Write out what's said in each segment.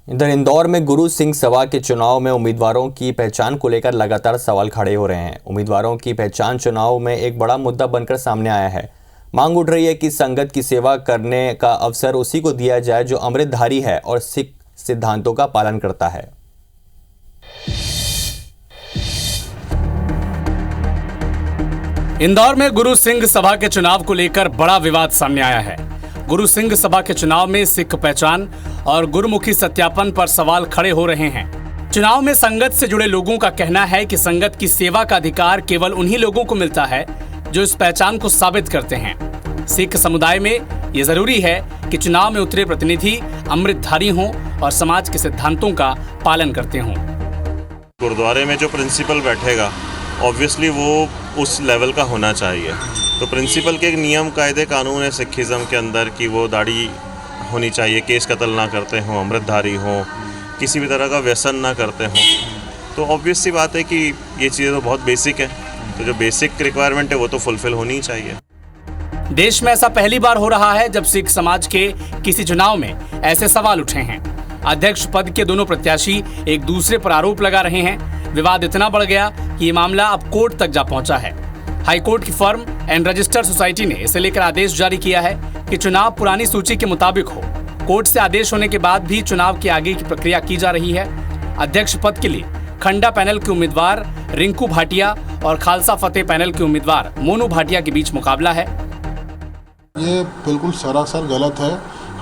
इधर इंदौर में गुरु सिंह सभा के चुनाव में उम्मीदवारों की पहचान को लेकर लगातार सवाल खड़े हो रहे हैं। उम्मीदवारों की पहचान चुनाव में एक बड़ा मुद्दा बनकर सामने आया है। मांग उठ रही है कि संगत की सेवा करने का अवसर उसी को दिया जाए जो अमृतधारी है और सिख सिद्धांतों का पालन करता है। इंदौर में गुरु सिंह सभा के चुनाव को लेकर बड़ा विवाद सामने आया है। गुरु सिंह सभा के चुनाव में सिख पहचान और गुरुमुखी सत्यापन पर सवाल खड़े हो रहे हैं। चुनाव में संगत से जुड़े लोगों का कहना है कि संगत की सेवा का अधिकार केवल उन्हीं लोगों को मिलता है जो इस पहचान को साबित करते हैं। सिख समुदाय में ये जरूरी है कि चुनाव में उतरे प्रतिनिधि अमृतधारी हों और समाज के सिद्धांतों का पालन करते हों। गुरुद्वारे में जो प्रिंसिपल बैठेगा ऑब्वियसली वो उस लेवल का होना चाहिए। तो प्रिंसिपल के एक नियम कायदे कानून है सिखिज़म के अंदर कि वो दाढ़ी होनी चाहिए, केस कत्ल ना करते हों, अमृतधारी हों, किसी भी तरह का व्यसन ना करते हों। तो ऑब्वियस सी बात है कि ये चीज़ें तो बहुत बेसिक है, तो जो बेसिक रिक्वायरमेंट है वो तो फुलफिल होनी ही चाहिए। देश में ऐसा पहली बार हो रहा है जब सिख समाज के किसी चुनाव में ऐसे सवाल उठे हैं। अध्यक्ष पद के दोनों प्रत्याशी एक दूसरे पर आरोप लगा रहे हैं। विवाद इतना बढ़ गया कि ये मामला अब कोर्ट तक जा पहुंचा है। हाईकोर्ट की फर्म एंड रजिस्टर्ड सोसाइटी ने इसे लेकर आदेश जारी किया है कि चुनाव पुरानी सूची के मुताबिक हो। कोर्ट से आदेश होने के बाद भी चुनाव की आगे की प्रक्रिया की जा रही है। अध्यक्ष पद के लिए खंडा पैनल के उम्मीदवार रिंकू भाटिया और खालसा फतेह पैनल के उम्मीदवार मोनू भाटिया के बीच मुकाबला है। ये बिल्कुल सरासर गलत है।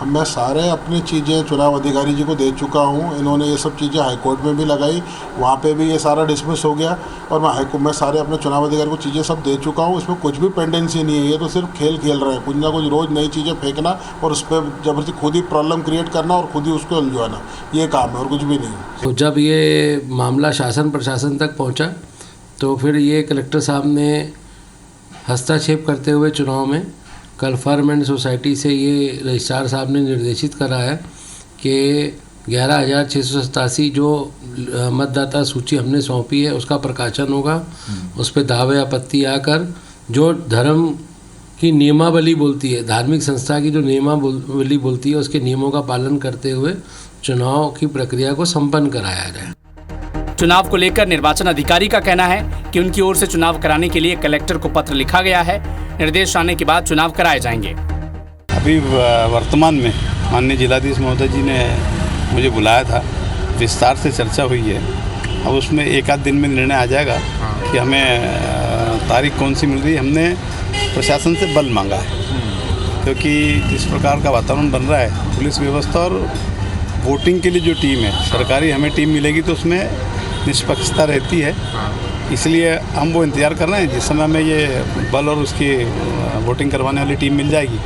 मैं सारे अपनी चीज़ें चुनाव अधिकारी जी को दे चुका हूँ। इन्होंने ये सब चीज़ें हाईकोर्ट में भी लगाई, वहाँ पे भी ये सारा डिसमिस हो गया और मैं सारे अपने चुनाव अधिकारी को चीज़ें सब दे चुका हूँ। इसमें कुछ भी पेंडेंसी नहीं है। ये तो सिर्फ खेल खेल रहे हैं, कुछ ना कुछ रोज़ नई चीज़ें फेंकना और उस पर जबरदस्ती खुद ही प्रॉब्लम क्रिएट करना और खुद ही उसको उलझवाना, ये काम है और कुछ भी नहीं। तो जब ये मामला शासन प्रशासन तक पहुँचा तो फिर ये कलेक्टर साहब ने हस्तक्षेप करते हुए चुनाव में कल फर्म एंड सोसाइटी से ये रजिस्ट्रार साहब ने निर्देशित करा है कि 11,687 जो मतदाता सूची हमने सौंपी है उसका प्रकाशन होगा। उस पर दावे आपत्ति आकर जो धर्म की नियमावली बोलती है, धार्मिक संस्था की जो नियमावली बोलती है, उसके नियमों का पालन करते हुए चुनाव की प्रक्रिया को संपन्न कराया जाए। चुनाव को लेकर निर्वाचन अधिकारी का कहना है कि उनकी ओर से चुनाव कराने के लिए कलेक्टर को पत्र लिखा गया है। निर्देश आने के बाद चुनाव कराए जाएंगे। अभी वर्तमान में माननीय जिलाधीश महोदय जी ने मुझे बुलाया था, विस्तार से चर्चा हुई है। अब उसमें एक आध दिन में निर्णय आ जाएगा कि हमें तारीख कौन सी मिल रही है। हमने प्रशासन से बल मांगा है क्योंकि जिस प्रकार का वातावरण बन रहा है, पुलिस व्यवस्था और वोटिंग के लिए जो टीम है सरकारी हमें टीम मिलेगी तो उसमें निष्पक्षता रहती है। इसलिए हम वो इंतज़ार कर रहे हैं जिस समय में ये बल और उसकी वोटिंग करवाने वाली टीम मिल जाएगी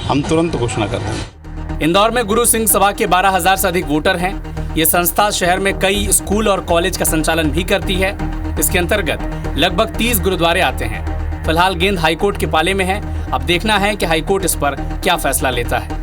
हम तुरंत घोषणा कर देंगे। इंदौर में गुरु सिंह सभा के 12,000 से अधिक वोटर हैं। ये संस्था शहर में कई स्कूल और कॉलेज का संचालन भी करती है। इसके अंतर्गत लगभग 30 गुरुद्वारे आते हैं। फिलहाल गेंद हाईकोर्ट के पाले में है। अब देखना है कि हाईकोर्ट इस पर क्या फैसला लेता है।